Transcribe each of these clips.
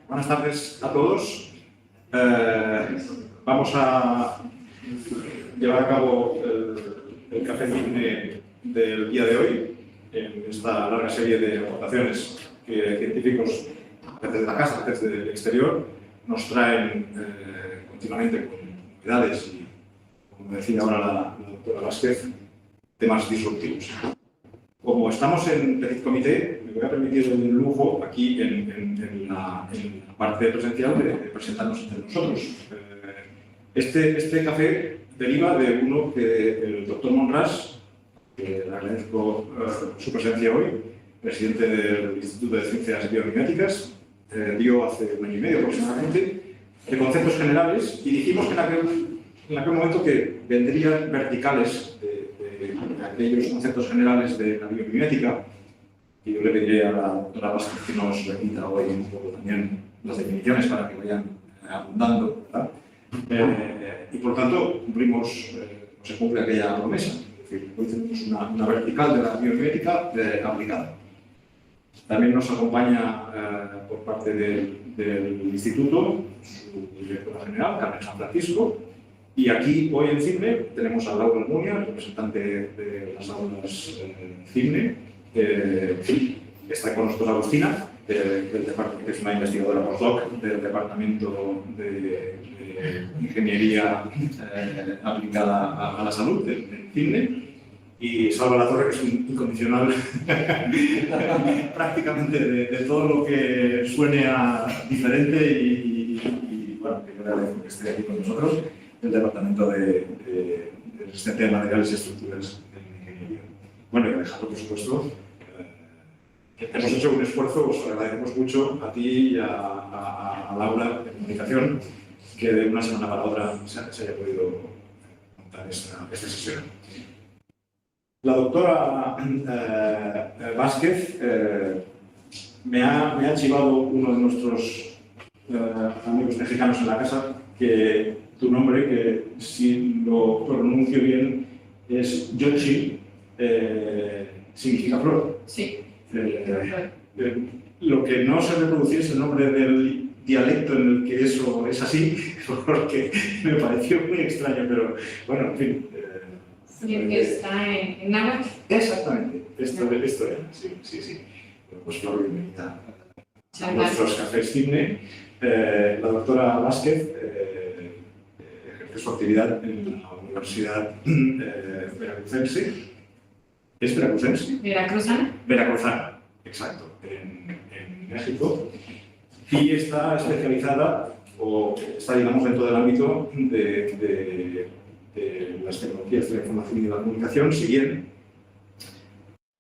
Buenas tardes a todos. Vamos a llevar a cabo el café CIGNE del día de hoy, en esta larga serie de aportaciones que científicos desde la casa, desde el exterior, nos traen continuamente con novedades y, como decía ahora la doctora Vázquez, temas disruptivos. Como estamos en Petit Comité, me voy a permitir el lujo aquí en la parte presencial de presentarnos entre nosotros. Este café deriva de uno que el doctor Monràs, que le agradezco su presencia hoy, presidente del Instituto de Ciencias Biomiméticas, dio hace un año y medio aproximadamente, de conceptos generales, y dijimos que en aquel momento que vendrían verticales de aquellos conceptos generales de la biomimética, y yo le pediré a la doctora Vázquez que nos repita hoy un poco también las definiciones para que vayan abundando, ¿verdad? Y por tanto se cumple aquella promesa, es decir, hoy tenemos una vertical de la biomimética aplicada. También nos acompaña por parte del Instituto su directora general, Carmen San Francisco, y aquí hoy en CIGNE tenemos a Laura Almunia, representante de las aulas CIGNE. Está con nosotros Agustina, que es una investigadora postdoc del Departamento de Ingeniería Aplicada a la Salud del CIGNE. Y Salva La Torre, que es un incondicional prácticamente de todo lo que suene a diferente y bueno, que yo le agradezco que esté aquí con nosotros, del Departamento de Resistencia de Materiales y Estructuras de Ingeniería. Bueno, y Alejandro, por supuesto, hemos hecho un esfuerzo, os agradecemos mucho a ti y a Laura de Comunicación, que de una semana para otra se haya podido montar esta sesión. La doctora Vázquez me ha chivado uno de nuestros amigos mexicanos en la casa que tu nombre, que si lo pronuncio bien, es Yochi, significa flor. Sí. Lo que no sé reproducir es el nombre del dialecto en el que eso es así, porque me pareció muy extraño, pero bueno, en fin. Sí, el que está en náhuatl. Exactamente, esto era, sí. Pues flor, bienvenida a nuestros cafés CIGNE. La doctora Vázquez ejerce su actividad en la Universidad Veracruzense. ¿Es veracruzense? Veracruzana. Veracruzana, exacto, en México. Y está especializada, o está, digamos, dentro del ámbito de las tecnologías de la información y de la comunicación, si bien,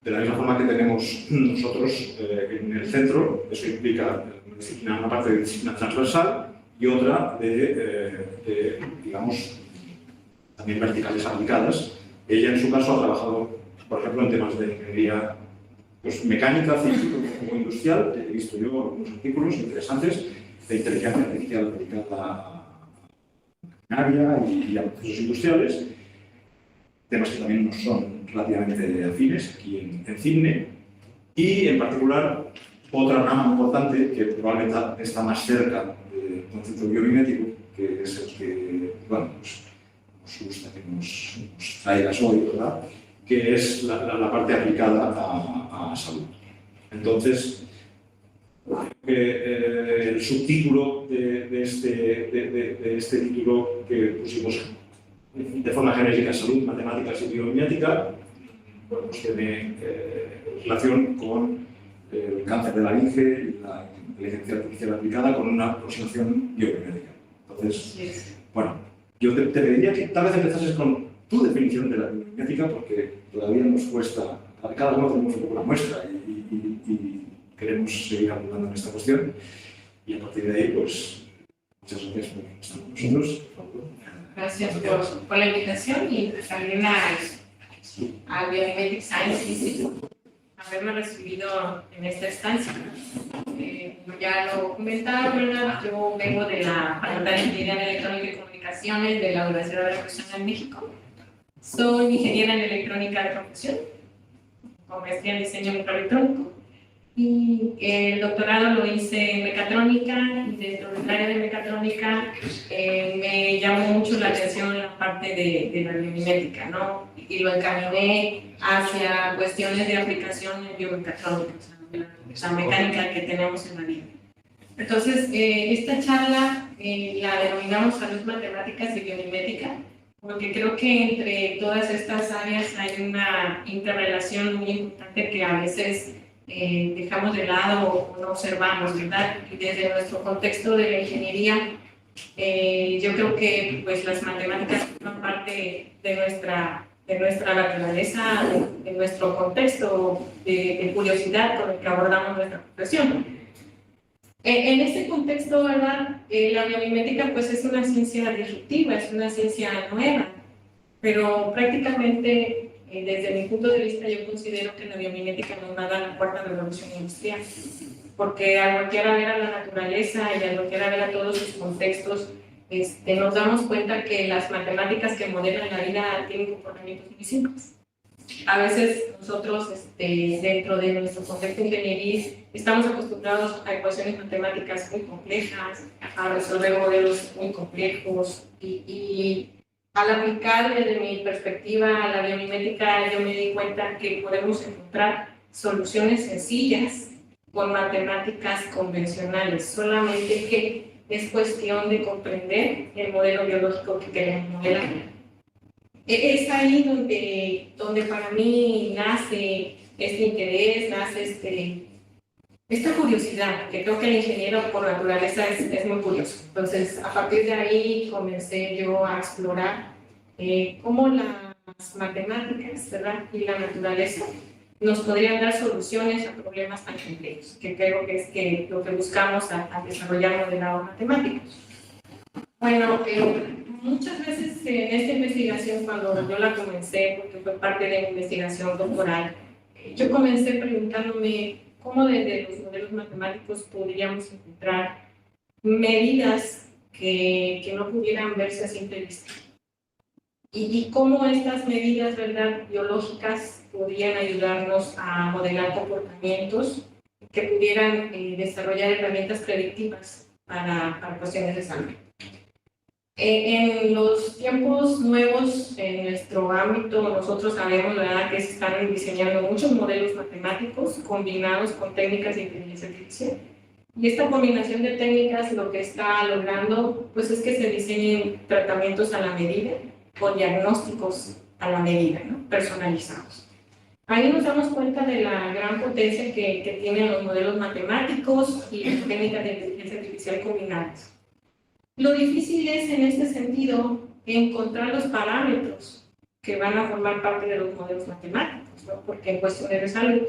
de la misma forma que tenemos nosotros en el centro, eso implica una parte de disciplina transversal y otra digamos, también verticales aplicadas. Ella, en su caso, ha trabajado, por ejemplo, en temas de ingeniería pues, mecánica, científica o industrial. He visto yo algunos artículos interesantes de inteligencia artificial aplicada a maquinaria y a procesos industriales, temas que también nos son relativamente afines aquí en CIGNE, y en particular otra rama importante que probablemente está más cerca del concepto biomimético, que es el que, bueno, pues, nos gusta que nos traigas hoy, ¿verdad? Que es la parte aplicada a salud. Entonces, el subtítulo de este título que pusimos de forma genérica, Salud, Matemáticas y Biomimética, bueno, pues tiene relación con el cáncer de laringe y la inteligencia artificial aplicada con una aproximación biomimética. Entonces, bueno, yo te pediría que tal vez empezases con tu definición de la biomimética, porque todavía nos cuesta, cada uno tenemos un poco la muestra y queremos seguir abundando en esta cuestión. Y a partir de ahí, pues, muchas gracias por estar con nosotros. Gracias por la invitación y también al Biomimetic Science Institute haberme recibido en esta estancia. Ya lo comentaba, ¿verdad? Yo vengo de la Facultad de Ingeniería en Electrónica y Comunicaciones de la Universidad de Veracruzana en México. Soy ingeniera en electrónica de profesión, con maestría en diseño microelectrónico. y el doctorado lo hice en mecatrónica, y dentro del área de mecatrónica me llamó mucho la atención la parte de la biomimética, ¿no? Y lo encaminé hacia cuestiones de aplicación en biomecatrónica, o sea, la mecánica que tenemos en la vida. Entonces, esta charla la denominamos Salud, Matemáticas y Biomimética, porque creo que entre todas estas áreas hay una interrelación muy importante que a veces dejamos de lado o no observamos, ¿verdad? Y desde nuestro contexto de la ingeniería, yo creo que pues, las matemáticas forman parte de nuestra naturaleza, de nuestro contexto de curiosidad con el que abordamos nuestra profesión. En este contexto, ¿verdad? La biomimética pues es una ciencia disruptiva, es una ciencia nueva, pero prácticamente desde mi punto de vista yo considero que la biomimética nos va a dar la cuarta revolución industrial, porque al voltear a ver a la naturaleza y al voltear a ver a todos sus contextos, nos damos cuenta que las matemáticas que modelan la vida tienen comportamientos muy simples. A veces nosotros, dentro de nuestro contexto ingenieril, estamos acostumbrados a ecuaciones matemáticas muy complejas, a resolver modelos muy complejos, y al aplicar desde mi perspectiva a la biomimética, yo me di cuenta que podemos encontrar soluciones sencillas con matemáticas convencionales, solamente que es cuestión de comprender el modelo biológico que queremos modelar. Es ahí donde para mí nace este interés, nace esta curiosidad, que creo que el ingeniero por naturaleza es muy curioso. Entonces, a partir de ahí comencé yo a explorar cómo las matemáticas, ¿verdad? Y la naturaleza nos podrían dar soluciones a problemas tan complejos, que creo que es lo que buscamos al desarrollar modelados matemáticos. Bueno, muchas veces en esta investigación, cuando yo la comencé, porque fue parte de mi investigación doctoral, yo comencé preguntándome cómo desde los modelos matemáticos podríamos encontrar medidas que no pudieran verse a simple vista. Y cómo estas medidas, ¿verdad?, biológicas podrían ayudarnos a modelar comportamientos que pudieran desarrollar herramientas predictivas para cuestiones de salud. En los tiempos nuevos, en nuestro ámbito, nosotros sabemos, ¿verdad?, que se están diseñando muchos modelos matemáticos combinados con técnicas de inteligencia artificial. Y esta combinación de técnicas lo que está logrando pues, es que se diseñen tratamientos a la medida, con diagnósticos a la medida, ¿no?, personalizados. Ahí nos damos cuenta de la gran potencia que tienen los modelos matemáticos y las técnicas de inteligencia artificial combinadas. Lo difícil es, en este sentido, encontrar los parámetros que van a formar parte de los modelos matemáticos, ¿no? Porque en cuestiones de salud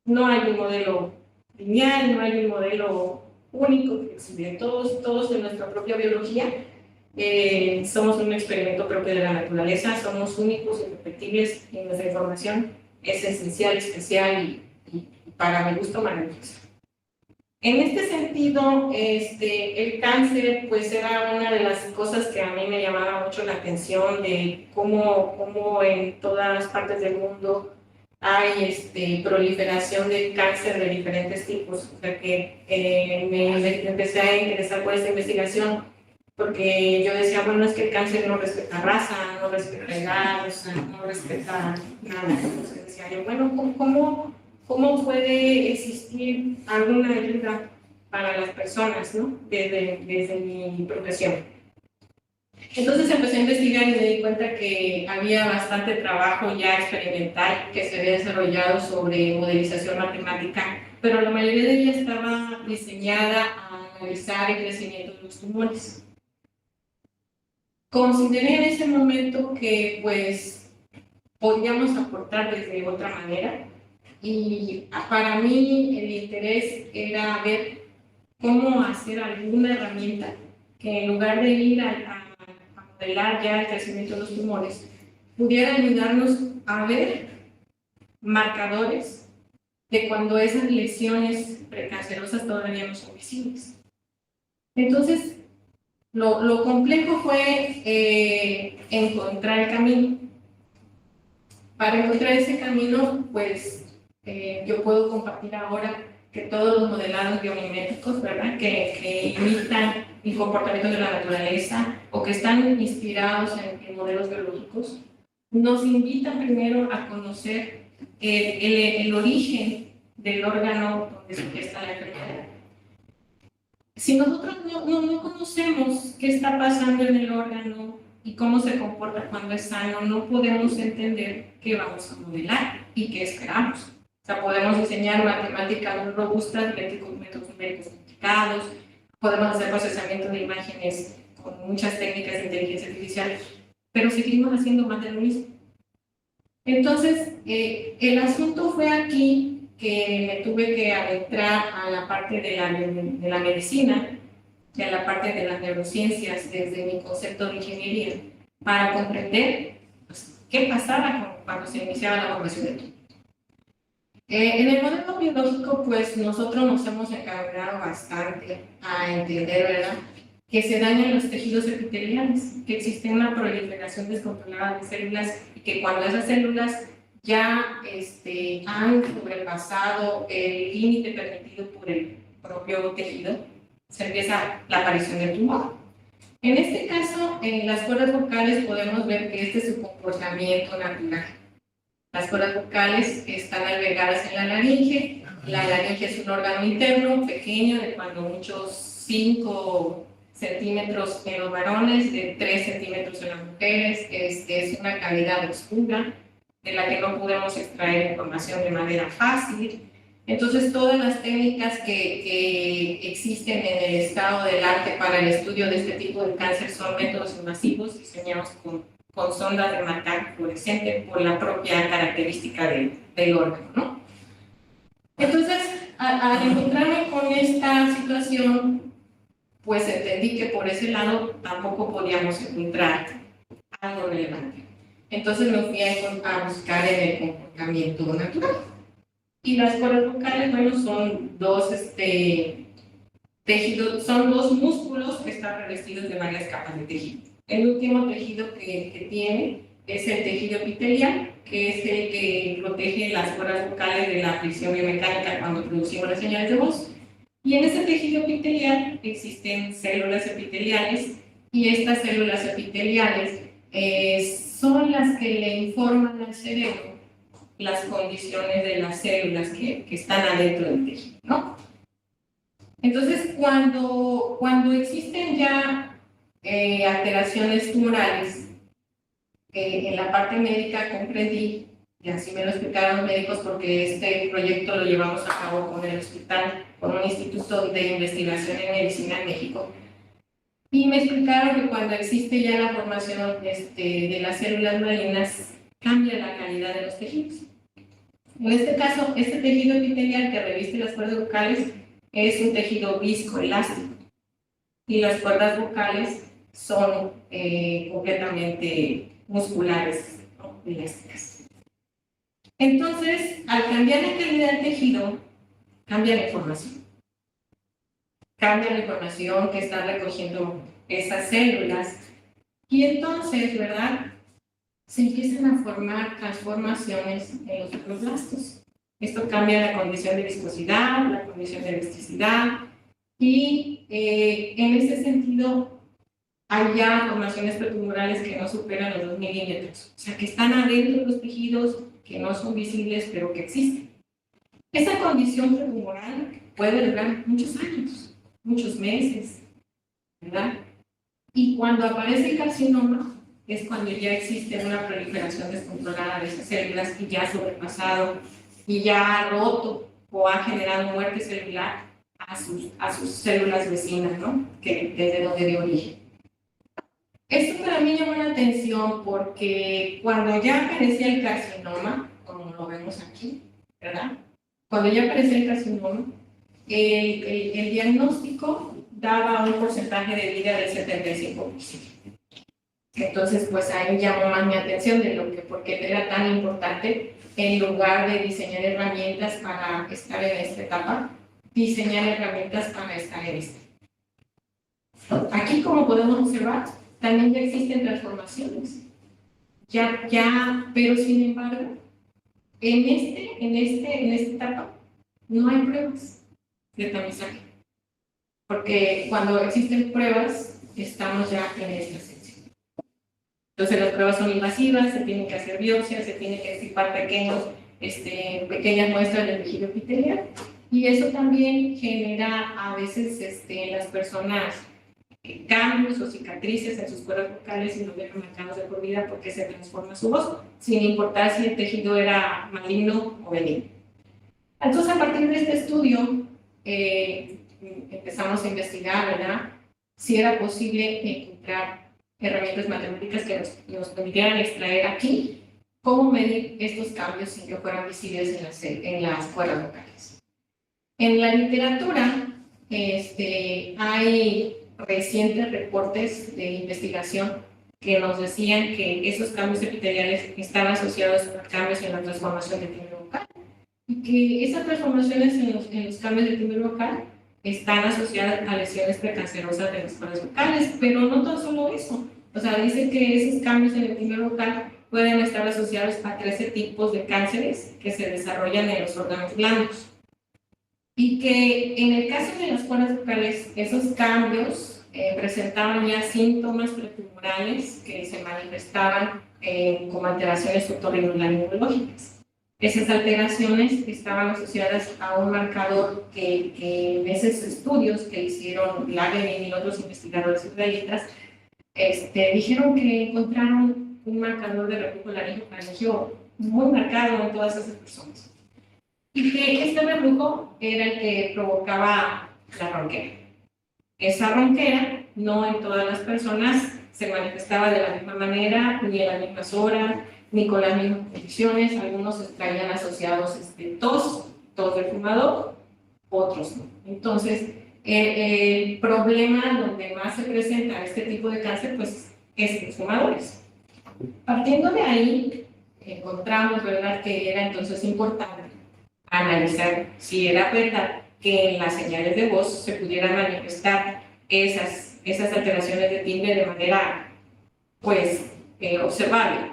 no hay un modelo lineal, no hay un modelo único, flexible. Todos en nuestra propia biología somos un experimento propio de la naturaleza, somos únicos, irrepetibles, y nuestra información es esencial, especial y para mi gusto maravillosa. En este sentido, el cáncer pues era una de las cosas que a mí me llamaba mucho la atención, de cómo en todas partes del mundo hay proliferación de cáncer de diferentes tipos. O sea que me empecé a interesar por esta investigación, porque yo decía, bueno, es que el cáncer no respeta raza, no respeta edad, o sea, no respeta nada. Entonces decía yo, bueno, ¿cómo puede existir alguna ayuda para las personas, ¿no?, desde mi profesión? Entonces empecé a investigar y me di cuenta que había bastante trabajo ya experimental que se había desarrollado sobre modelización matemática, pero la mayoría de ella estaba diseñada a analizar el crecimiento de los tumores. Consideré en ese momento que pues podíamos aportar desde otra manera, y para mí el interés era ver cómo hacer alguna herramienta que, en lugar de ir a modelar ya el crecimiento de los tumores, pudiera ayudarnos a ver marcadores de cuando esas lesiones precancerosas todavía no son visibles. Entonces, lo complejo fue encontrar el camino. Para encontrar ese camino, pues Yo puedo compartir ahora que todos los modelados biomiméticos, ¿verdad?, que imitan el comportamiento de la naturaleza o que están inspirados en modelos biológicos, nos invitan primero a conocer el origen del órgano donde se gesta la enfermedad. Si nosotros no conocemos qué está pasando en el órgano y cómo se comporta cuando es sano, no podemos entender qué vamos a modelar y qué esperamos. O sea, podemos diseñar matemáticas muy robustas, métodos numéricos complicados, podemos hacer procesamiento de imágenes con muchas técnicas de inteligencia artificial, pero seguimos haciendo más de lo mismo. Entonces, el asunto fue aquí que me tuve que adentrar a la parte de la medicina y a la parte de las neurociencias desde mi concepto de ingeniería para comprender pues, qué pasaba cuando se iniciaba la formación de todo. En el modelo biológico, pues nosotros nos hemos encaminado bastante a entender, ¿verdad?, que se dañan los tejidos epiteliales, que existe una proliferación descontrolada de células y que cuando esas células ya han sobrepasado el límite permitido por el propio tejido, se empieza la aparición del tumor. En este caso, en las cuerdas vocales podemos ver que este es su comportamiento natural. Las cuerdas vocales están albergadas en la laringe. La laringe es un órgano interno, pequeño, de cuando muchos 5 centímetros en los varones, de 3 centímetros en las mujeres. Es una cavidad oscura de la que no podemos extraer información de manera fácil. Entonces, todas las técnicas que existen en el estado del arte para el estudio de este tipo de cáncer son métodos invasivos diseñados con sondas de marcaje fluorescente por la propia característica del órgano, ¿no? Entonces, al encontrarme con esta situación, pues entendí que por ese lado tampoco podíamos encontrar algo relevante. Entonces me fui a buscar en el comportamiento natural. Y las cuerdas vocales, bueno, son dos tejidos, son dos músculos que están revestidos de varias capas de tejido. El último tejido que tiene es el tejido epitelial, que es el que protege las cuerdas vocales de la fricción biomecánica cuando producimos las señales de voz. Y en ese tejido epitelial existen células epiteliales, y estas células epiteliales son las que le informan al cerebro las condiciones de las células que están adentro del tejido, ¿no? Entonces, cuando existen ya alteraciones tumorales, en la parte médica comprendí, y así me lo explicaron los médicos porque este proyecto lo llevamos a cabo con el hospital, con un instituto de investigación en medicina en México, y me explicaron que cuando existe ya la formación de las células malignas, cambia la calidad de los tejidos. En este caso, este tejido epitelial que reviste las cuerdas vocales es un tejido viscoelástico, y las cuerdas vocales son completamente musculares, ¿no?, elásticas. Entonces, al cambiar la calidad del tejido, cambia la información. Cambia la información que están recogiendo esas células. Y entonces, ¿verdad?, se empiezan a formar transformaciones en los fibroblastos. Esto cambia la condición de viscosidad, la condición de elasticidad, y en ese sentido hay ya formaciones pretumorales que no superan los 2 milímetros, o sea, que están adentro de los tejidos, que no son visibles, pero que existen. Esa condición pretumoral puede durar muchos años, muchos meses, ¿verdad? Y cuando aparece el carcinoma, es cuando ya existe una proliferación descontrolada de esas células y ya ha sobrepasado y ya ha roto o ha generado muerte celular a sus células vecinas, ¿no?, que desde donde de origen. Esto para mí llamó la atención porque cuando ya aparecía el carcinoma, como lo vemos aquí, ¿verdad? Cuando ya aparecía el carcinoma, el diagnóstico daba un porcentaje de vida del 75%. Entonces, pues ahí llamó más mi atención porque era tan importante, en lugar de diseñar herramientas para estar en esta etapa, diseñar herramientas para estar en esta. Aquí, como podemos observar, también ya existen transformaciones. Pero sin embargo, En esta etapa no hay pruebas de tamizaje, porque cuando existen pruebas, estamos ya en esta sección. Entonces las pruebas son invasivas, se tienen que hacer biopsias, se tienen que extirpar pequeñas muestras de tejido epitelial, y eso también genera a veces en las personas cambios o cicatrices en sus cuerdas vocales y los dejan marcados de por vida porque se transforma su voz, sin importar si el tejido era maligno o benigno. Entonces, a partir de este estudio, empezamos a investigar, ¿verdad?, si era posible encontrar herramientas matemáticas que nos permitieran extraer aquí cómo medir estos cambios sin que fueran visibles en las cuerdas vocales. En la literatura, hay recientes reportes de investigación que nos decían que esos cambios epiteliales están asociados a cambios en la transformación del timbre vocal, y que esas transformaciones en los cambios del timbre vocal están asociadas a lesiones precancerosas de las cuerdas vocales, pero no tan solo eso. O sea, dice que esos cambios en el timbre vocal pueden estar asociados a 13 tipos de cánceres que se desarrollan en los órganos blandos. Y que en el caso de las cuerdas vocales, esos cambios presentaban ya síntomas pretumorales que se manifestaban como alteraciones otorrinolaringológicas. Esas alteraciones estaban asociadas a un marcador que en esos estudios que hicieron Lagemin y otros investigadores israelitas, dijeron que encontraron un marcador de reflujo laringofaringeo muy marcado en todas esas personas. Y que este reflujo era el que provocaba la ronquera. Esa ronquera no en todas las personas se manifestaba de la misma manera, ni en las mismas horas, ni con las mismas condiciones. Algunos estarían asociados tos del fumador, otros no. Entonces, el problema donde más se presenta este tipo de cáncer, pues, es en los fumadores. Partiendo de ahí, encontramos, ¿verdad?, que era entonces importante analizar si era verdad que en las señales de voz se pudieran manifestar esas alteraciones de timbre de manera, pues, observable.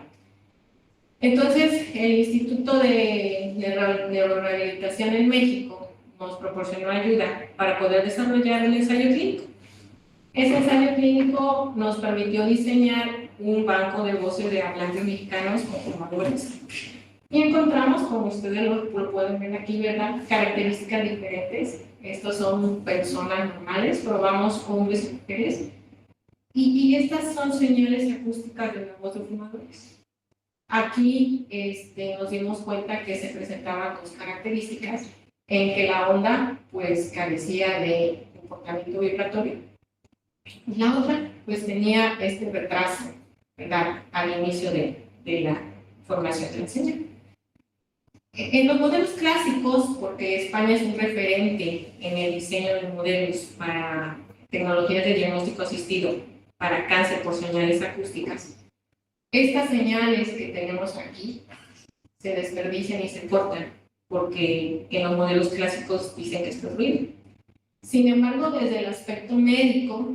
Entonces, el Instituto de Neurorehabilitación en México nos proporcionó ayuda para poder desarrollar un ensayo clínico. Ese ensayo clínico nos permitió diseñar un banco de voces de hablantes mexicanos con fumadores. Y encontramos, como ustedes lo pueden ver aquí, ¿verdad?, características diferentes. Estos son personas normales, probamos hombres y mujeres. Y estas son señales acústicas de la voz de fumadores. Aquí nos dimos cuenta que se presentaban dos características, en que la onda pues carecía de comportamiento vibratorio. Y la otra pues tenía este retraso, ¿verdad?, al inicio de la formación de la señal. En los modelos clásicos, porque España es un referente en el diseño de modelos para tecnologías de diagnóstico asistido para cáncer por señales acústicas, estas señales que tenemos aquí se desperdician y se cortan, porque en los modelos clásicos dicen que esto es ruido. Sin embargo, desde el aspecto médico,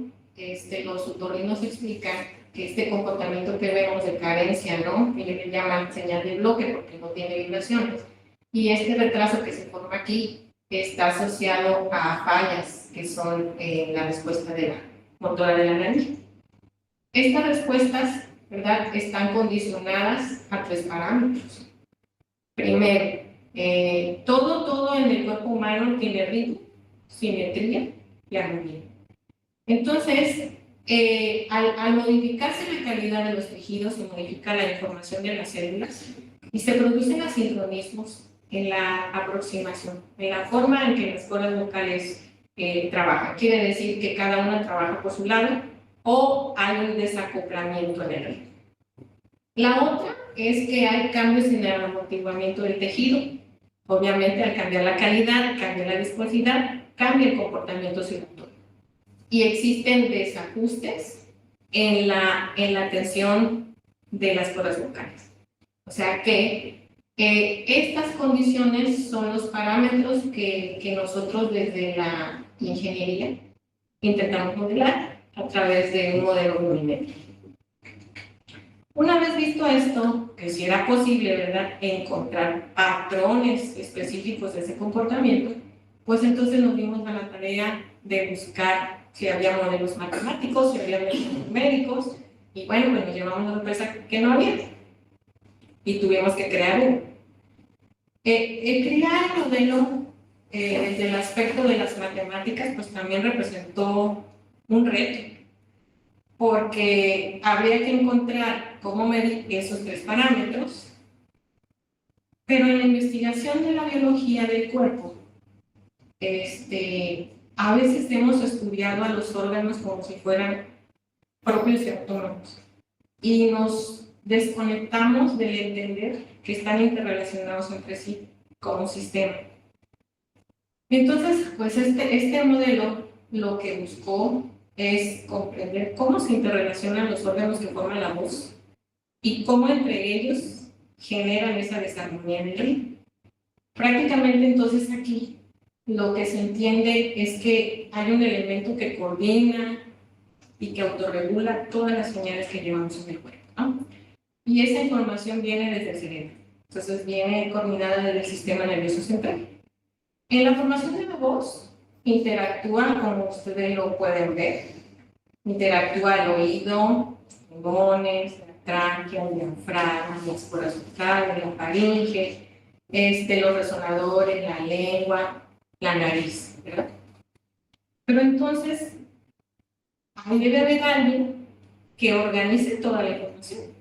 los otorrinos explican que este comportamiento que vemos de carencia, ¿no?, que le llaman señal de bloque porque no tiene vibraciones, y este retraso que se forma aquí está asociado a fallas que son la respuesta de la motora de la nariz. Estas respuestas, ¿verdad?, están condicionadas a 3 parámetros. Primero, todo en el cuerpo humano tiene ritmo, simetría y armonía. Entonces, al modificarse la calidad de los tejidos, se modifica la información de las células y se producen asincronismos en la aproximación, en la forma en que las cuerdas vocales trabajan. Quiere decir que cada una trabaja por su lado o hay un desacoplamiento en el ritmo. La otra es que hay cambios en el amortiguamiento del tejido. Obviamente, al cambiar la calidad, cambia la viscosidad, cambia el comportamiento circulatorio. Y existen desajustes en la tensión de las cuerdas vocales. O sea que estas condiciones son los parámetros que nosotros desde la ingeniería intentamos modelar a través de un modelo volumétrico. Una vez visto esto, que si era posible, ¿verdad?, encontrar patrones específicos de ese comportamiento, pues entonces nos dimos a la tarea de buscar si había modelos matemáticos, si había modelos numéricos, y bueno, pues nos llevamos a la sorpresa que no había, y tuvimos que crear uno. Crear el modelo desde el aspecto de las matemáticas, pues también representó un reto, porque habría que encontrar cómo medir esos tres parámetros, pero en la investigación de la biología del cuerpo, a veces hemos estudiado a los órganos como si fueran propios y autónomos, y nos desconectamos de entender que están interrelacionados entre sí como sistema. Entonces, pues este modelo lo que buscó es comprender cómo se interrelacionan los órganos que forman la voz y cómo entre ellos generan esa desarmonía en el ritmo. Prácticamente entonces aquí lo que se entiende es que hay un elemento que coordina y que autorregula todas las señales que llevamos en el cuerpo, ¿no? Y esa información viene desde el cerebro, entonces viene coordinada desde el sistema nervioso central. En la formación de la voz interactúa, como ustedes lo pueden ver, interactúa el oído, los pulmones, la tráquea, el diafragma, las cuerdas vocales, la faringe, los resonadores, la lengua, la nariz, ¿verdad? Pero entonces, ahí debe haber alguien que organice toda la información.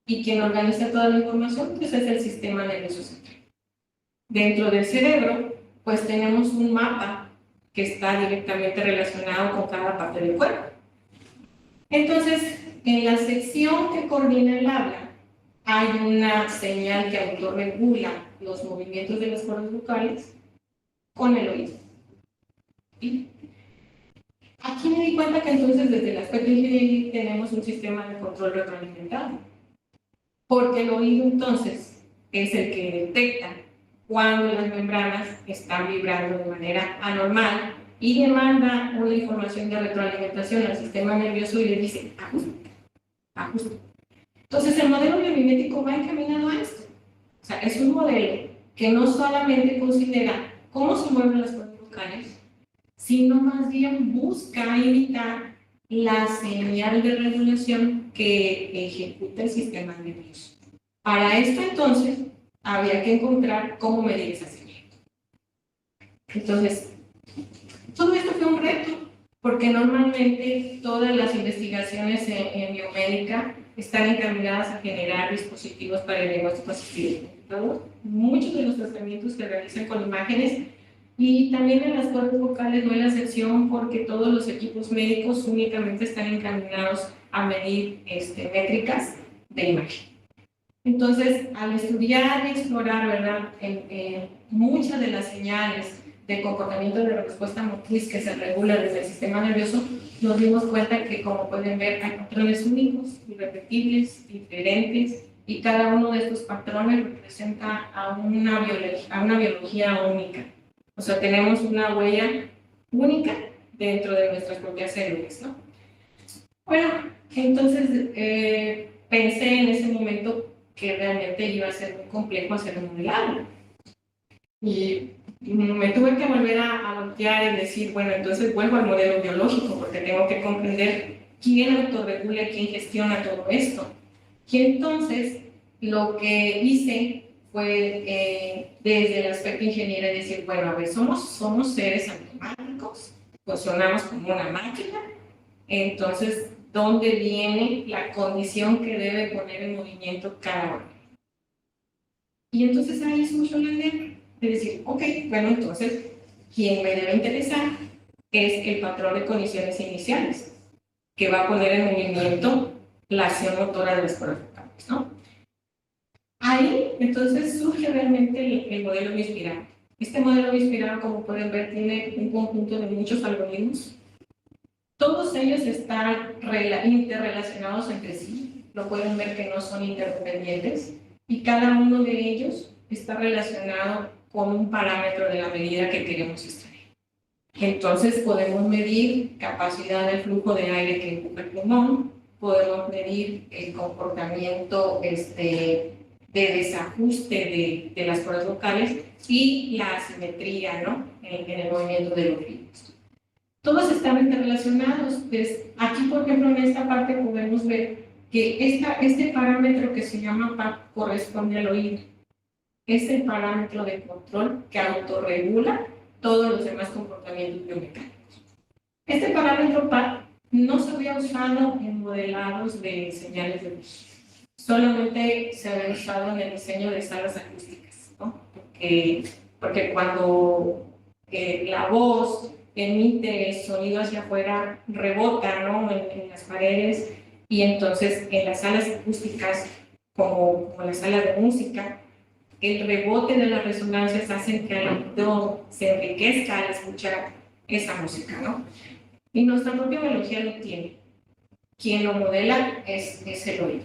Y quien organiza toda la información, pues es el sistema nervioso central. Dentro del cerebro, pues tenemos un mapa que está directamente relacionado con cada parte del cuerpo. Entonces, en la sección que coordina el habla, hay una señal que autorregula los movimientos de las cuerdas vocales con el oído. ¿Sí? Aquí me di cuenta que entonces desde el aspecto ingenieril tenemos un sistema de control retroalimentado, porque el oído entonces es el que detecta cuando las membranas están vibrando de manera anormal y le manda una información de retroalimentación al sistema nervioso y le dice ajuste, ajuste. Entonces el modelo biomimético va encaminado a esto. O sea, es un modelo que no solamente considera cómo se mueven las cuerdas vocales, sino más bien busca imitar la señal de regulación que ejecuta el sistema nervioso. Para esto entonces había que encontrar cómo medir esa señal. Entonces, todo esto fue un reto, porque normalmente todas las investigaciones en biomédica están encaminadas a generar dispositivos para el diagnóstico asistido. Muchos de los tratamientos se realizan con imágenes y también en las cuerdas vocales no hay la excepción, porque todos los equipos médicos únicamente están encaminados a medir métricas de imagen. Entonces, al estudiar y explorar, ¿verdad?, muchas de las señales de comportamiento de respuesta motriz que se regula desde el sistema nervioso, nos dimos cuenta que, como pueden ver, hay patrones únicos, irrepetibles, diferentes, y cada uno de estos patrones representa a una biología única. O sea, tenemos una huella única dentro de nuestras propias células, ¿no? Bueno, entonces pensé en ese momento que realmente iba a ser muy complejo hacer un modelado. Y me tuve que volver a voltear y decir, bueno, entonces vuelvo al modelo biológico, porque tengo que comprender quién autorregula, quién gestiona todo esto. Y entonces lo que hice fue desde el aspecto ingeniero decir, bueno, a ver, somos seres automáticos, funcionamos como una máquina, entonces, ¿dónde viene la condición que debe poner en movimiento cada órgano? Y entonces ahí surgió la idea de decir, ok, bueno, entonces, quien me debe interesar es el patrón de condiciones iniciales, que va a poner en movimiento la acción motora de las cuerdas vocales, ¿no? Ahí, entonces, surge realmente el modelo bioespirado. Este modelo bioespirado, como pueden ver, tiene un conjunto de muchos algoritmos. Todos ellos están interrelacionados entre sí. Lo pueden ver que no son interdependientes. Y cada uno de ellos está relacionado con un parámetro de la medida que queremos extraer. Entonces, podemos medir capacidad del flujo de aire que ocupa el pulmón, podemos medir el comportamiento de desajuste de las cuerdas vocales y la asimetría, ¿no? En el movimiento de los ritmos. Todos están interrelacionados. Pues aquí, por ejemplo, en esta parte podemos ver que este parámetro que se llama PAP corresponde al oído. Es el parámetro de control que autorregula todos los demás comportamientos biomecánicos. Este parámetro PAP no se había usado en modelados de señales de voz. Solamente se había usado en el diseño de salas acústicas, ¿no? Porque cuando la voz emite sonido hacia afuera, rebota, ¿no? en las paredes, y entonces en las salas acústicas, como las salas de música, el rebote de las resonancias hace que el oído se enriquezca al escuchar esa música, ¿no? Y nuestra propia biología lo tiene. Quien lo modela es el oído,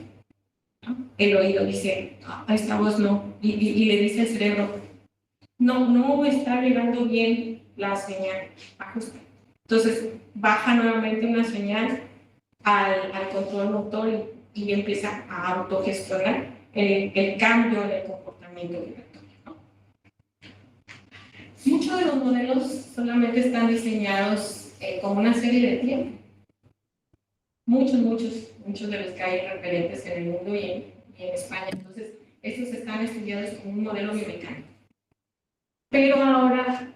¿no? El oído dice, esta voz no, y le dice al cerebro, no está llegando bien la señal, ajusta. Entonces baja nuevamente una señal al control motor y empieza a autogestionar el cambio en el comportamiento vibratorio, ¿no? Muchos de los modelos solamente están diseñados como una serie de tiempo. Muchos de los que hay referentes en el mundo y en España. Entonces, estos están estudiados como un modelo biomecánico. Pero ahora,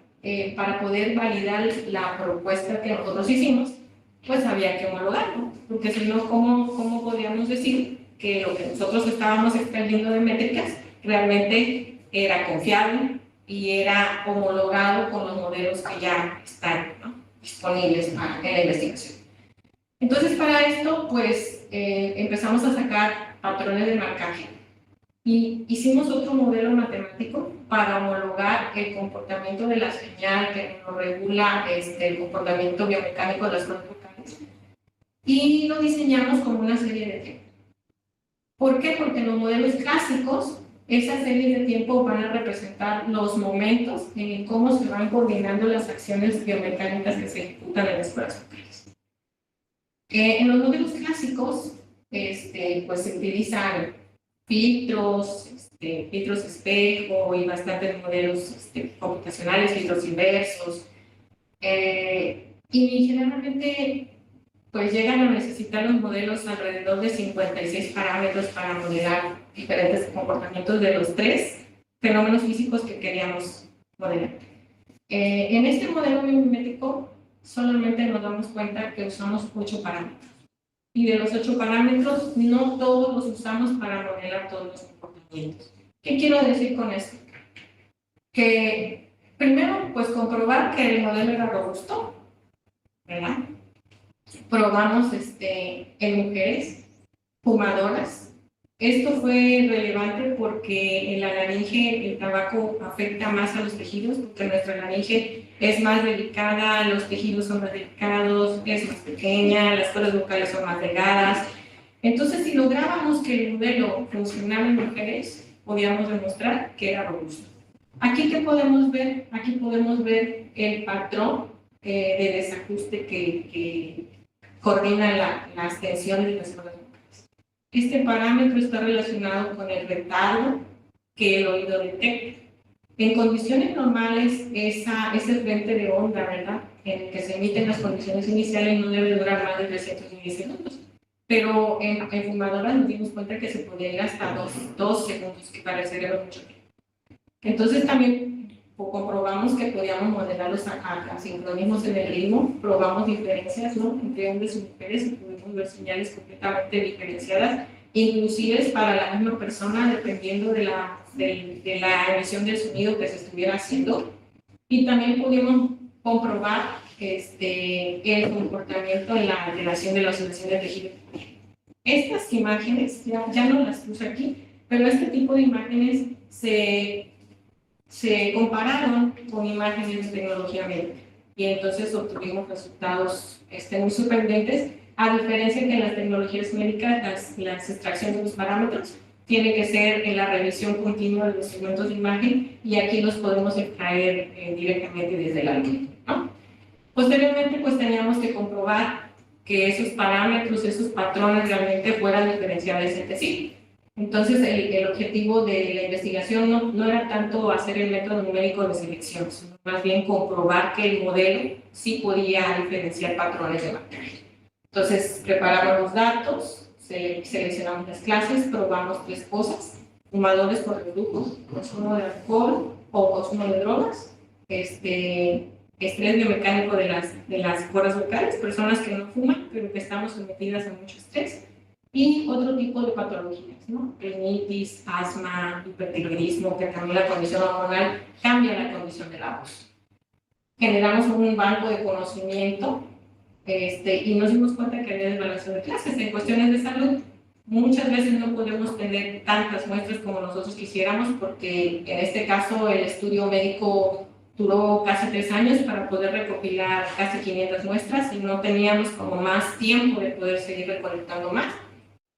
para poder validar la propuesta que nosotros hicimos, pues había que homologarlo, porque si no, ¿cómo podíamos decir que lo que nosotros estábamos extrayendo de métricas realmente era confiable y era homologado con los modelos que ya están, ¿no? disponibles en la investigación? Entonces, para esto, pues, empezamos a sacar patrones de marcaje y hicimos otro modelo matemático para homologar el comportamiento de la señal que nos regula el comportamiento biomecánico de las cuerdas vocales, y lo diseñamos como una serie de tiempo. ¿Por qué? Porque en los modelos clásicos, esas series de tiempo van a representar los momentos en cómo se van coordinando las acciones biomecánicas que se ejecutan en las cuerdas vocales. En los modelos clásicos, pues se utilizan filtros espejo y bastantes modelos computacionales, filtros inversos, y generalmente pues llegan a necesitar los modelos alrededor de 56 parámetros para modelar diferentes comportamientos de los 3 fenómenos físicos que queríamos modelar. En este modelo biomimético solamente nos damos cuenta que usamos 8 parámetros. Y de los 8 parámetros, no todos los usamos para modelar todos los comportamientos. ¿Qué quiero decir con esto? Que primero, pues comprobar que el modelo era robusto, ¿verdad? Probamos en mujeres fumadoras. Esto fue relevante porque en la laringe el tabaco afecta más a los tejidos, porque nuestra laringe es más delicada, los tejidos son más delicados, es más pequeña, las cuerdas vocales son más delgadas. Entonces, si lográbamos que el modelo funcionara en mujeres, podíamos demostrar que era robusto. ¿Aquí qué podemos ver? Aquí podemos ver el patrón de desajuste que coordina las tensiones de las cuerdas vocales. Este parámetro está relacionado con el retardo que el oído detecta. En condiciones normales, ese frente de onda, ¿verdad?, en el que se emiten las condiciones iniciales, no debe durar más de 300 milisegundos. Pero en fumadoras nos dimos cuenta que se podía ir hasta 2 segundos, que para el cerebro mucho tiempo. Entonces también comprobamos que podíamos modelarlos a sincronismos en el ritmo, probamos diferencias, ¿no?, entre hombres y mujeres, y pudimos ver señales completamente diferenciadas, inclusive para la misma persona, dependiendo de la emisión del sonido que se estuviera haciendo. Y también pudimos comprobar el comportamiento en la alteración de la oscilación de tejido. Estas imágenes, ya no las puse aquí, pero este tipo de imágenes se compararon con imágenes de tecnología médica, y entonces obtuvimos resultados muy sorprendentes, a diferencia que en las tecnologías médicas las extracciones de los parámetros tiene que ser en la revisión continua de los segmentos de imagen, y aquí los podemos extraer directamente desde el algoritmo, ¿no? Posteriormente, pues teníamos que comprobar que esos parámetros, esos patrones realmente fueran diferenciables entre sí. Entonces, el objetivo de la investigación no era tanto hacer el método numérico de selección, sino más bien comprobar que el modelo sí podía diferenciar patrones de bacterias. Entonces, preparamos los datos, seleccionamos las clases, probamos 3 cosas: fumadores por reflujo, consumo de alcohol o consumo de drogas, estrés biomecánico de las cuerdas vocales, personas que no fuman, pero que estamos sometidas a mucho estrés, y otro tipo de patologías, ¿no? Rinitis, asma, hipertiroidismo, que también la condición hormonal cambia la condición de la voz. Generamos un banco de conocimiento y nos dimos cuenta que había desbalance de clases. En cuestiones de salud, muchas veces no podemos tener tantas muestras como nosotros quisiéramos, porque en este caso el estudio médico duró casi 3 años para poder recopilar casi 500 muestras y no teníamos como más tiempo de poder seguir recolectando más.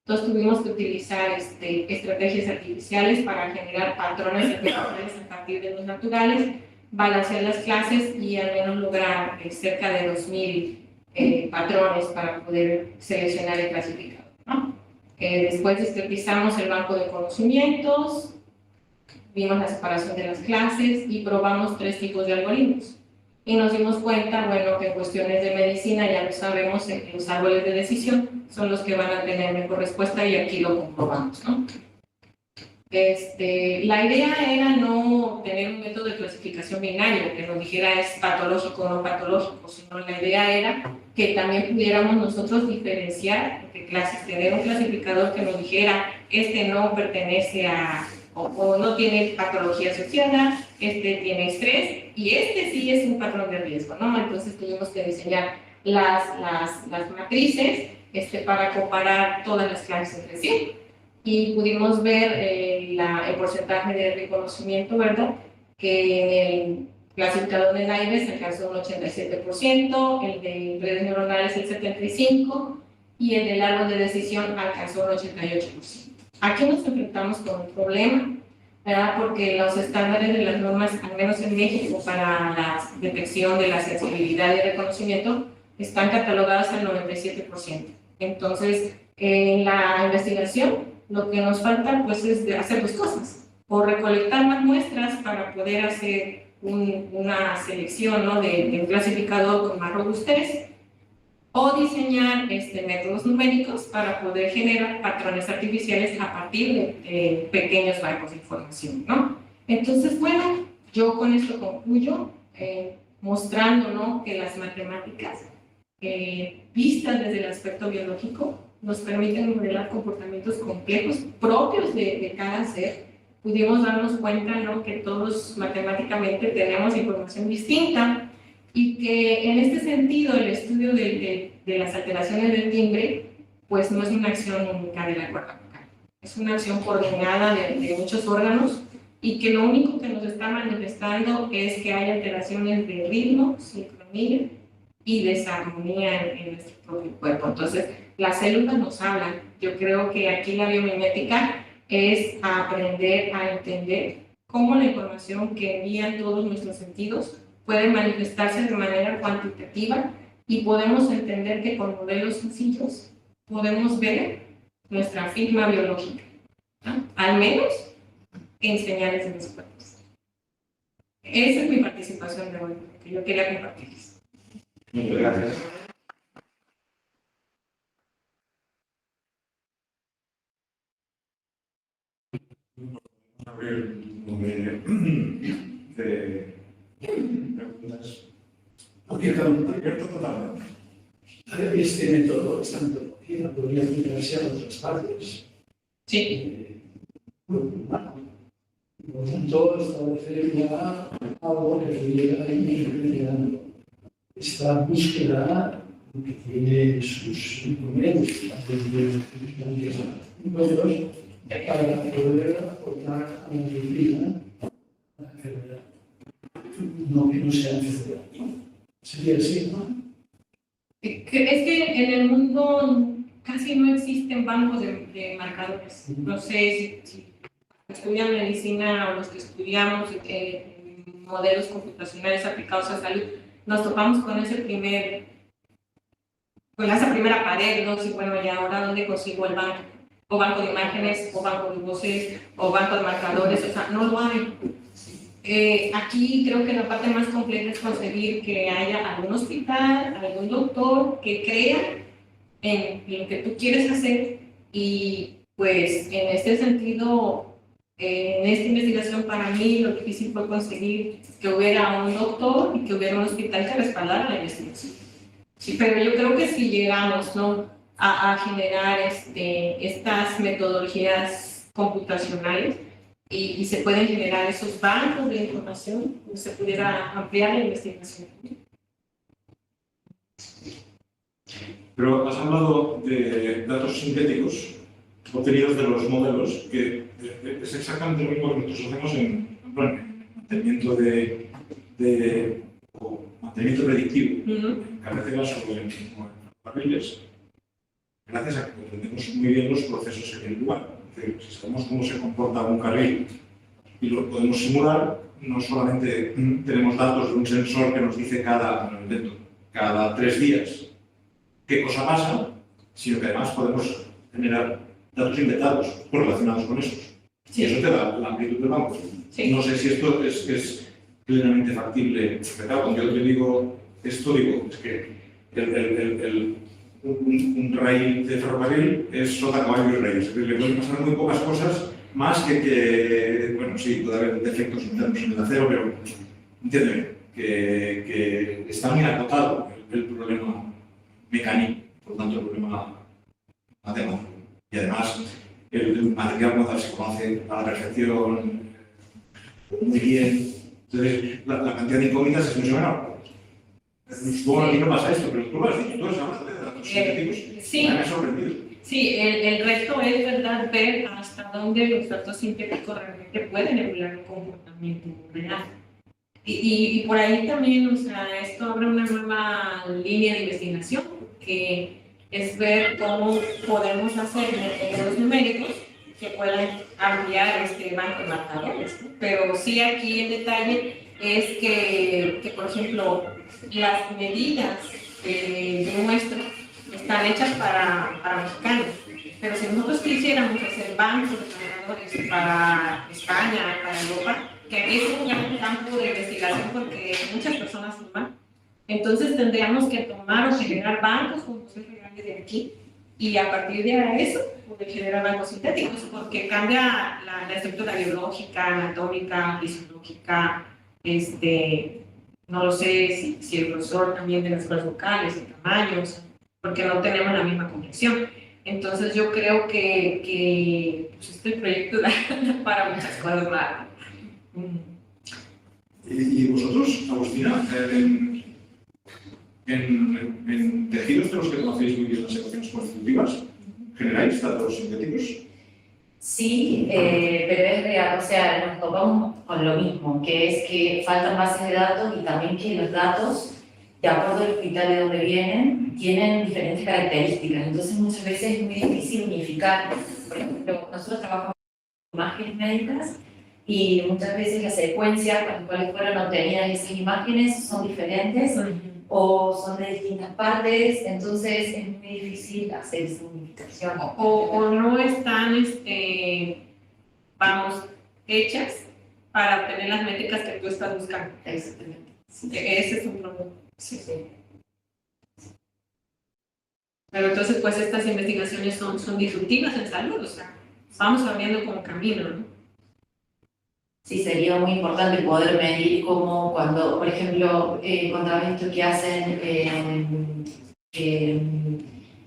Entonces tuvimos que utilizar estrategias artificiales para generar patrones artificiales a partir de los naturales, balancear las clases y al menos lograr cerca de 2000 patrones para poder seleccionar el clasificador, ¿no? Después discretizamos el banco de conocimientos, vimos la separación de las clases y probamos 3 tipos de algoritmos. Y nos dimos cuenta, bueno, que en cuestiones de medicina ya lo sabemos, que los árboles de decisión son los que van a tener mejor respuesta y aquí lo comprobamos, ¿no? La idea era no tener un método de clasificación binario que nos dijera es patológico o no patológico, sino la idea era que también pudiéramos nosotros diferenciar entre clases, tener un clasificador que nos dijera no pertenece a o no tiene patología asociada, tiene estrés y sí es un patrón de riesgo, ¿no? Entonces tuvimos que diseñar las matrices para comparar todas las clases entre sí y pudimos ver el porcentaje de reconocimiento, ¿verdad? Que en el clasificador de Naibes alcanzó un 87%, el de redes neuronales el 75% y el del árbol de decisión alcanzó un 88%. Aquí nos enfrentamos con un problema, ¿verdad? Porque los estándares de las normas, al menos en México, para la detección de la sensibilidad y reconocimiento, están catalogados al 97%. Entonces, en la investigación, lo que nos falta pues, es de hacer 2 cosas. O recolectar más muestras para poder hacer una selección, ¿no? de un clasificador con más robustez, o diseñar métodos numéricos para poder generar patrones artificiales a partir de pequeños bancos de información, ¿no? Entonces, bueno, yo con esto concluyo, mostrando, ¿no? que las matemáticas, vistas desde el aspecto biológico, nos permiten modelar comportamientos complejos propios de cada ser. Pudimos darnos cuenta, ¿no? que todos matemáticamente tenemos información distinta, y que en este sentido el estudio de las alteraciones del timbre pues no es una acción única de la cuerda vocal, es una acción coordinada de muchos órganos y que lo único que nos está manifestando es que hay alteraciones de ritmo, sincronía y desarmonía en nuestro propio cuerpo. Entonces las células nos hablan. Yo creo que aquí la biomimética es aprender a entender cómo la información que envían todos nuestros sentidos puede manifestarse de manera cuantitativa y podemos entender que con modelos sencillos podemos ver nuestra firma biológica, ¿no? Al menos en señales de los cuerpos. Esa es mi participación de hoy, que yo quería compartirles. Muchas gracias. A ver, preguntas. Abierto totalmente. Este método, esta metodología, podría aplicarse a otras partes. Sí. Por lo tanto, establecer ya algo que pudiera ir generando esta búsqueda que tiene sus inconvenientes, para poder aportar a la medicina que no sea necesario. Sería así, ¿no? Es que en el mundo casi no existen bancos de marcadores. No sé si estudian medicina o los que estudiamos modelos computacionales aplicados a salud, nos topamos con ese primer con esa primera pared, ¿no? Sí, bueno, ¿y ahora dónde consigo el banco? O banco de imágenes, o banco de voces, o banco de marcadores, o sea, no lo hay. Aquí creo que la parte más compleja es conseguir que haya algún hospital, algún doctor que crea en lo que tú quieres hacer y pues en este sentido, en esta investigación para mí lo difícil fue conseguir que hubiera un doctor y que hubiera un hospital que respaldara la investigación. Sí, pero yo creo que si llegamos, ¿no?, a generar estas metodologías computacionales y se pueden generar esos bancos de información, pues se pudiera ampliar la investigación. Pero has hablado de datos sintéticos obtenidos de los modelos, que es exactamente lo mismo que nosotros hacemos en mantenimiento o mantenimiento predictivo en carreteras o en carriles, gracias a que comprendemos muy bien los procesos en el lugar. Es decir, si sabemos cómo se comporta un carril y lo podemos simular, no solamente tenemos datos de un sensor que nos dice cada 3 días qué cosa pasa, sino que además podemos generar datos inventados relacionados con esos. Sí. Y eso te da la amplitud del banco. Sí. No sé si esto es plenamente factible. Pero cuando yo te digo esto, digo, es que un rail de ferrocarril es sota, caballo y rey. Es decir, le pueden pasar muy pocas cosas, más que bueno, sí, puede haber defectos internos en el acero, pero entiéndeme, que está muy acotado el problema mecánico, por lo tanto el problema matemático. Y además el material como tal se conoce a la perfección muy bien. Entonces la cantidad de incógnitas es mucho menor. Supongo que aquí no pasa esto, pero tú lo has dicho, tú has hablado de datos sintéticos. Sí. Me ha sorprendido. Sí, el reto es, ¿verdad?, ver hasta dónde los datos sintéticos realmente pueden emular un comportamiento real. Y por ahí también, o sea, esto abre una nueva línea de investigación, que es ver cómo podemos hacer métodos numéricos que puedan ampliar este banco de marcadores, ¿no? Pero sí, aquí el detalle es que por ejemplo, las medidas de muestra están hechas para mexicanos, pero si nosotros quisiéramos hacer bancos de marcadores para España, para Europa, que aquí es un gran campo de investigación porque muchas personas suman, entonces tendríamos que tomar o generar bancos con procesos grandes de aquí y a partir de eso poder generar bancos sintéticos porque cambia la estructura biológica, anatómica, fisiológica, no lo sé si el grosor también de las cuerdas vocales, el tamaño, porque no tenemos la misma complexión. Entonces yo creo que pues este proyecto da para muchas cosas más. ¿Y vosotros, Agustina, en tejidos de los que conocéis muy bien las ecuaciones constitutivas, generáis datos sintéticos? Sí, pero es real, o sea, nos topamos con lo mismo, que es que faltan bases de datos y también que los datos, de acuerdo al hospital de donde vienen, tienen diferentes características, entonces muchas veces es muy difícil unificar. Por ejemplo, nosotros trabajamos con imágenes médicas y muchas veces las secuencias con las cuales fueron obtenidas esas imágenes son diferentes o son de distintas partes, entonces es muy difícil hacer esa unificación. O no están, vamos, hechas para obtener las métricas que tú estás buscando. Exactamente. Sí. Ese es un problema. Sí, sí. Pero entonces, pues estas investigaciones son disruptivas en salud, o sea, vamos abriendo como camino, ¿no? Sí, sería muy importante poder medir cómo cuando, por ejemplo, cuando has visto que hacen,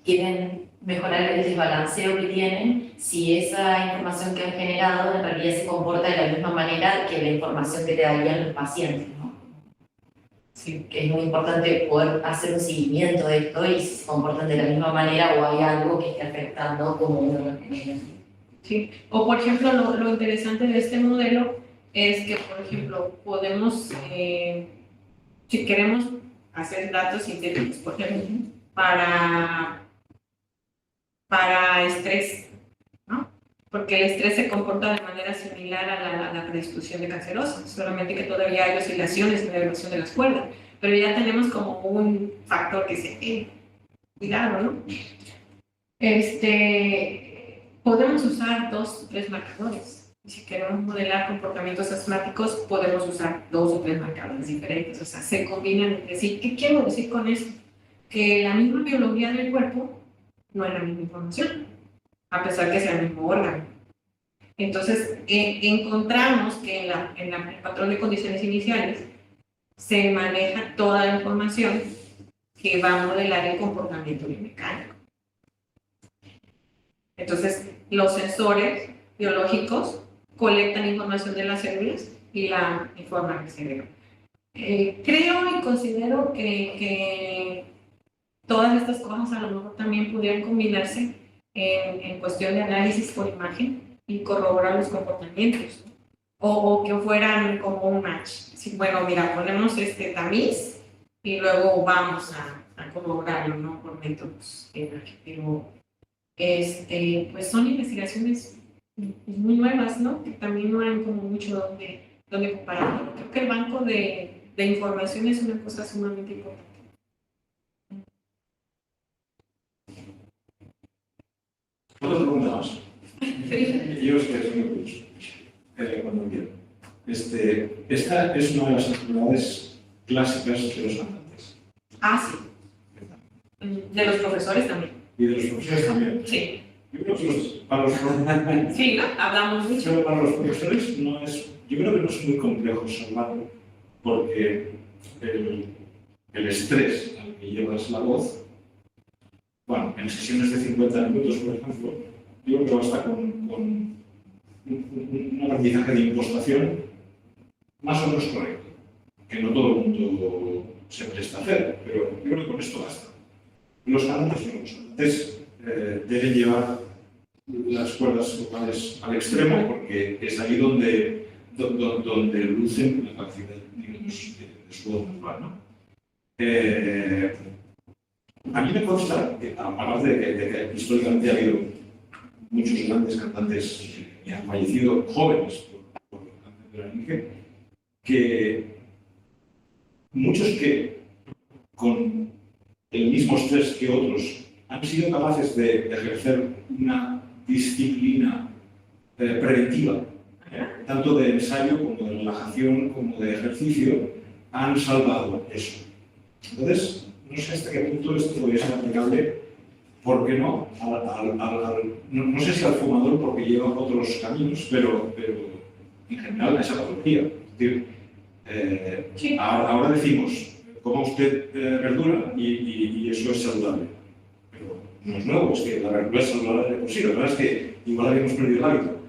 quieren mejorar el desbalanceo que tienen, si esa información que han generado en realidad se comporta de la misma manera que la información que te darían los pacientes, ¿no? Sí, que es muy importante poder hacer un seguimiento de esto y si se comportan de la misma manera o hay algo que esté afectando como uno lo genera. Sí, o por ejemplo, lo interesante de este modelo es que, por ejemplo, podemos, si queremos hacer datos sintéticos, por ejemplo, para estrés, ¿no? Porque el estrés se comporta de manera similar a la predisposición de cancerosa, solamente que todavía hay oscilaciones en la evolución de las cuerdas, pero ya tenemos como un factor que se cuidado, ¿no? Podemos usar 2 o 3 marcadores. Si queremos modelar comportamientos asmáticos, podemos usar 2 o 3 marcadores diferentes. O sea, se combinan entre sí. ¿Qué quiero decir con esto? Que la misma biología del cuerpo no es la misma información, a pesar que sea el mismo órgano. Entonces, encontramos que en el patrón de condiciones iniciales se maneja toda la información que va a modelar el comportamiento biomecánico. Entonces, los sensores biológicos colectan información de las células y la informan al cerebro. Creo y considero que todas estas cosas a lo mejor también pudieran combinarse en cuestión de análisis por imagen y corroborar los comportamientos, ¿no? O que fueran como un match. Sí, bueno, mira, ponemos este tamiz y luego vamos a corroborarlo, ¿no? Por métodos. Pero pues son investigaciones muy nuevas, ¿no? Que también no hay como mucho donde comparar. Creo que el banco de información es una cosa sumamente importante. Otra pregunta más. Sí. Yo es que soy muy curioso cuando quiero. Esta es una de las enfermedades clásicas de los cantantes. Ah, sí. De los profesores también. Y de los profesores también. Sí. Yo creo que para los Sí, ¿no? Hablamos mucho. pero para los profesores no es, yo creo que no es muy complejo observarlo, porque el estrés al que llevas la voz, bueno, en sesiones de 50 minutos, por ejemplo, yo creo que basta con un aprendizaje de impostación más o menos correcto, que no todo el mundo se presta a hacer, pero yo creo que con esto basta. Los cantantes no, los cantantes deben llevar las cuerdas vocales al extremo porque es ahí donde lucen la capacidad, digamos, de su voz natural, ¿no? A mí me consta que, aparte de que históricamente ha habido muchos grandes cantantes que han fallecido jóvenes por cáncer de laringe, que muchos que con el mismo estrés que otros han sido capaces de ejercer una disciplina preventiva, tanto de ensayo como de relajación, como de ejercicio, han salvado eso. Entonces, no sé hasta qué punto esto podría ser aplicable, ¿por qué no? No sé si al fumador porque lleva otros caminos, pero en general a esa patología. Es decir, Sí. ahora decimos, coma usted verdura y eso es saludable. Pero no es nuevo, es que la verdura es saludable de por sí. La verdad es que igual habíamos perdido el hábito.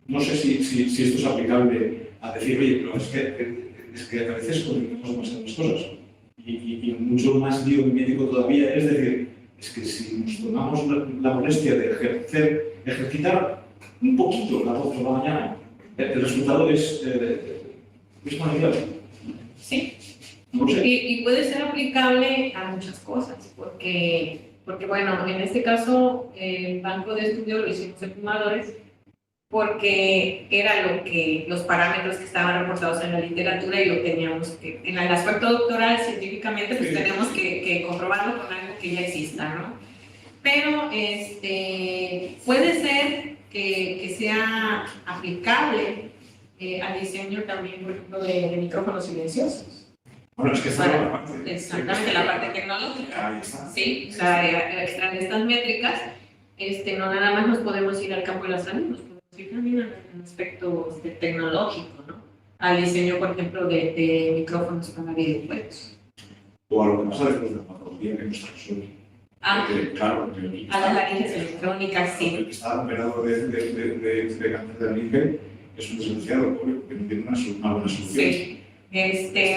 No sé si esto es aplicable a decir, oye, pero es que a veces complicamos demasiadas cosas. Y mucho más biomimético todavía, es decir, es que si nos tomamos la molestia de ejercitar un poquito la voz por la mañana, el resultado es maravilloso. Sí. No sé. Y puede ser aplicable a muchas cosas, porque bueno, en este caso, el banco de estudio lo hicimos en fumadores, porque era los parámetros que estaban reportados en la literatura y lo teníamos que, en el aspecto doctoral, científicamente, pues tenemos que comprobarlo con algo que ya exista, ¿no? Pero puede ser que sea aplicable al diseño también, por ejemplo, de micrófonos silenciosos. Bueno, es que esta es la parte. Exactamente, la parte tecnológica. Ahí está. Sí, o sea, extraer estas métricas, no nada más nos podemos ir al campo de la salud, nos podemos ir también al aspecto tecnológico, ¿no? Al diseño, por ejemplo, de micrófonos para videojuegos. O a lo que pasa después de la patología que nos transmite. Claro, A las laringes electrónicas, sí. El que está operado de cáncer de laringe es un desgraciado porque no tiene una buena solución. Sí.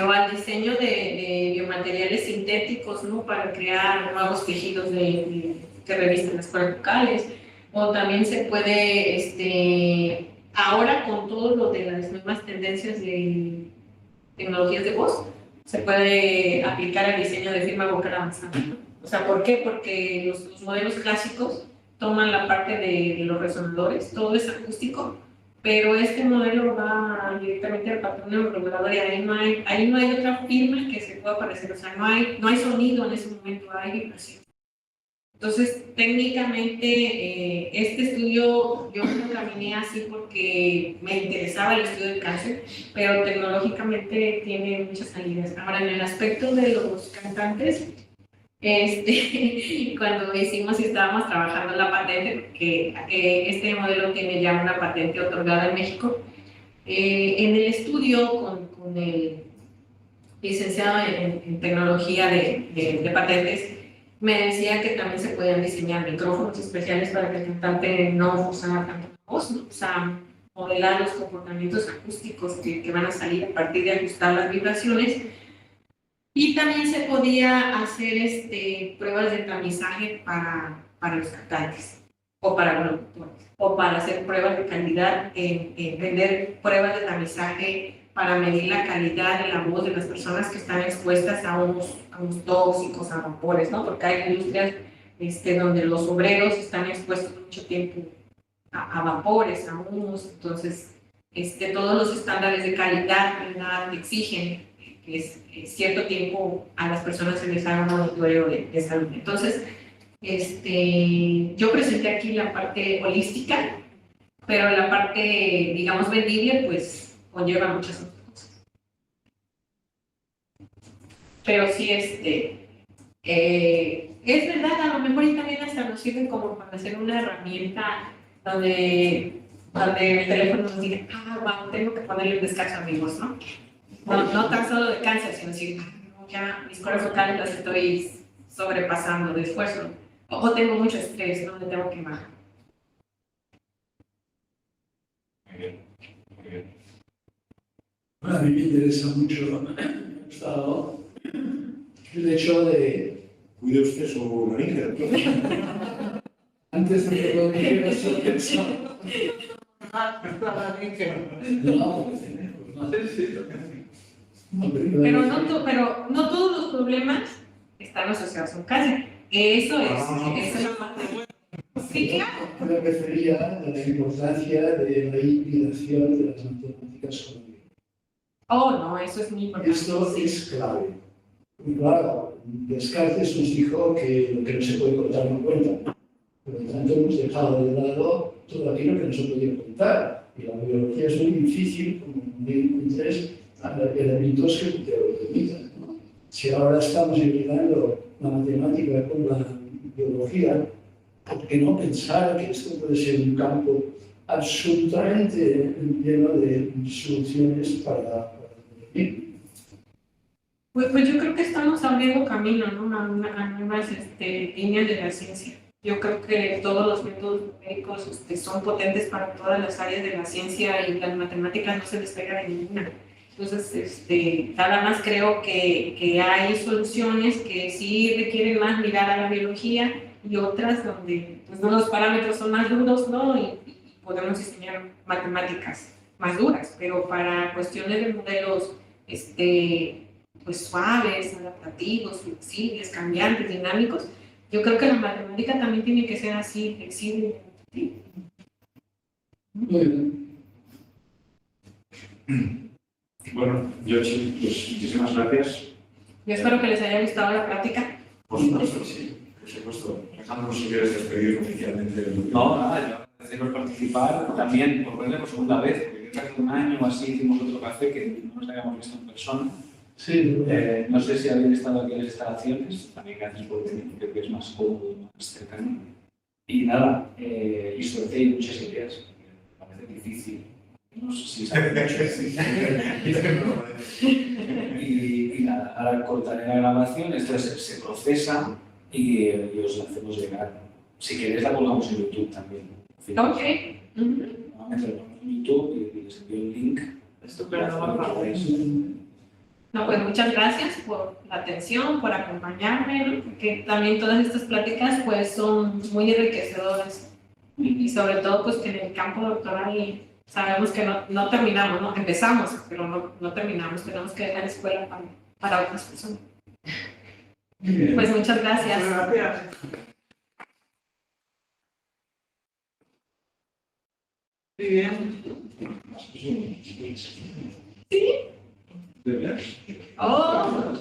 O al diseño de biomateriales sintéticos, ¿no? Para crear nuevos tejidos que revisten las cuerdas vocales. O también se puede, ahora con todo lo de las nuevas tendencias de tecnologías de voz, se puede aplicar al diseño de firma vocal avanzada, ¿no? O sea, ¿por qué? Porque los modelos clásicos toman la parte de los resonadores, todo es acústico, pero este modelo va directamente al patrón neuroregulador y ahí no hay otra firma que se pueda parecer, o sea, no hay sonido en ese momento, hay vibración. Entonces, técnicamente, este estudio yo lo caminé así porque me interesaba el estudio del cáncer, pero tecnológicamente tiene muchas salidas. Ahora, en el aspecto de los cantantes, cuando hicimos y estábamos trabajando en la patente, porque este modelo tiene ya una patente otorgada en México, en el estudio con el licenciado en tecnología de patentes, me decía que también se podían diseñar micrófonos especiales para que el cantante no usara tanto la voz, ¿no? O sea, modelar los comportamientos acústicos que van a salir a partir de ajustar las vibraciones. Y también se podía hacer pruebas de tamizaje para los cantantes o para los locutores, o para hacer pruebas de calidad, vender pruebas de tamizaje para medir la calidad de la voz de las personas que están expuestas a unos tóxicos, a vapores, ¿no? Porque hay industrias donde los obreros están expuestos mucho tiempo a vapores, a humos, entonces todos los estándares de calidad, ¿verdad?, exigen que es cierto tiempo a las personas se les haga un monitoreo de salud. Entonces, yo presenté aquí la parte holística, pero la parte, digamos, vendible, pues, conlleva muchas otras cosas. Pero sí, es verdad, a lo mejor y también hasta nos sirve como para hacer una herramienta donde el teléfono nos diga, wow, tengo que ponerle un descanso a mi voz, ¿no? No tan solo de cáncer, sino decir, ya mis cuerdas vocales las estoy sobrepasando de esfuerzo. O tengo mucho estrés, ¿no? Le tengo que bajar. Muy bien, muy bien. Bueno, a mí me interesa mucho el hecho de... Cuide usted su laringe. Antes de que lo dijeras, yo pensaba... No, pero no todos los problemas están asociados a un cáncer. Eso es la parte buena. Sí, claro. Me refería a la importancia de la hibridación de las matemáticas con el. Oh, no, eso es muy importante. Esto es clave. Y claro, Descartes nos dijo que lo que no se puede contar no cuenta. Por lo tanto, hemos dejado de lado todo aquello que no se podía contar. Y la biología es muy difícil, como encuentres elementos que te lo permitan, ¿no? Si ahora estamos hibridando la matemática con la biología, ¿por qué no pensar que esto puede ser un campo absolutamente lleno de soluciones para vivir? Pues yo creo que estamos abriendo camino, ¿no? a nuevas líneas de la ciencia. Yo creo que todos los métodos numéricos son potentes para todas las áreas de la ciencia y las matemáticas no se despegan de ninguna. Entonces, nada más creo que hay soluciones que sí requieren más mirar a la biología y otras donde pues, los parámetros son más duros, ¿no? Y podemos diseñar matemáticas más duras, pero para cuestiones de modelos pues suaves, adaptativos, flexibles, cambiantes, dinámicos, yo creo que la matemática también tiene que ser así, flexible. ¿Sí? Muy bien. Bueno, Yoshi, pues muchísimas gracias. Yo espero que les haya gustado la práctica. Por supuesto, sí. Por supuesto. Alejandro, si quieres despedir oficialmente. No, nada, yo agradecer por participar, también por verle por segunda vez, porque creo que hace un año o así hicimos otro café que no nos habíamos visto en persona. Sí, No sé si habían estado aquí en las instalaciones, también gracias por venir, creo que es más cómodo, más cercano. Y nada, y sobre todo hay muchas ideas, me parece difícil, no sé si saben mucho. Y nada, ahora cortaré la grabación, esto se procesa y os la hacemos llegar. Si queréis la colgamos en YouTube también. Ok. Normalmente lo ponemos en YouTube y les envío el link. Estupendo. No, pues muchas gracias por la atención, por acompañarme, ¿no? Porque también todas estas pláticas pues son muy enriquecedoras y sobre todo pues que en el campo doctoral sabemos que no terminamos, ¿no? Empezamos, pero no terminamos, tenemos que dejar escuela para otras personas. Pues muchas gracias. Gracias. Muy bien. ¿De verdad? Oh,